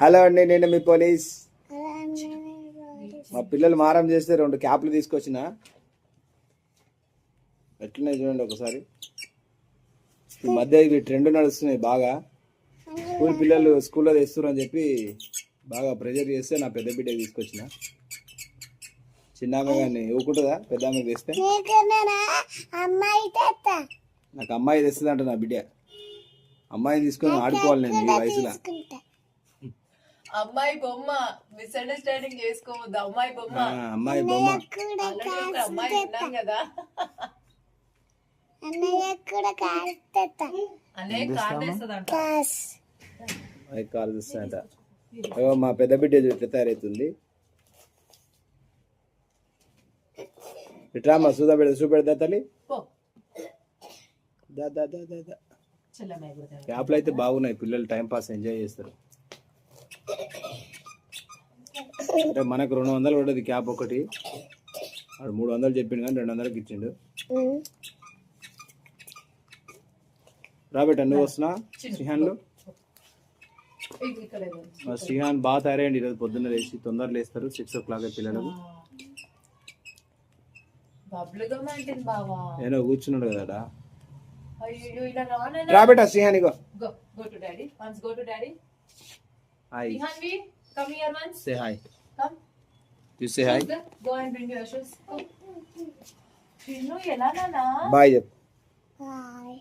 Hello అండి, నేను మీ police. మా పిల్లలు మారం చేస్తే 2 క్యాప్లు తీసుకొచ్చిన. ఎట్లున్నాయి చూడండి ఒకసారి. ఈ మధ్య ఇవి ట్రెండ్ నడుస్తున్నాయి బాగా. పిల్లలు స్కూల్లో తెస్తున్నారు అని చెప్పి బాగా ప్రెజర్ చేస్తే నా పెద్ద బిడ్డ తీసుకొచ్చిన. చిన్నామె కానీ ఊకుంటుందా? పెద్ద ఆమె తెస్తే నాకు అమ్మాయి తెస్తుంది అంట నా బిడ్డ. అమ్మాయి తీసుకొని ఆడుకోవాలి నేను ఈ వయసులో. అమ్మాయి బొమ్మ మిస్అండర్స్టాండింగ్ చేసుకోవద్దు. అమ్మాయి బొమ్మ అమ్మాయి బొమ్మ అమ్మాయి ఉన్నాం కదా. అమ్మాయి కాల్ చేస్తానంట. మా పెద్ద బిడ్డ ఇట్లా తయారవుతుంది. ఇట్లా మా సూదా బిడ్డ చూపెడతా తల్లి. యాప్లు అయితే బాగున్నాయి, పిల్లలు టైం పాస్ ఎంజాయ్ చేస్తారు. అంటే మనకు 200 పడ్డది క్యాప్ ఒకటి. వాడు 300 చెప్పిండు కానీ 200కి ఇచ్చిండు. రాబెట్ట నువ్వు వస్తున్నా శ్రీహాన్లు. శ్రీహాన్ బాగా తయారయ్యండి ఈరోజు. పొద్దున్న లేచి తొందర లేస్తారు, 6 o'clock పిల్లలకు. ఏదో కూర్చున్నాడు కదా. రాబెట్ట శ్రీహాన్ ఇగో. Hi. Come here once. Say hi. Come. You say hi. Go and bring your shoes. Go. Shinu, yela nana. Bye. Bye.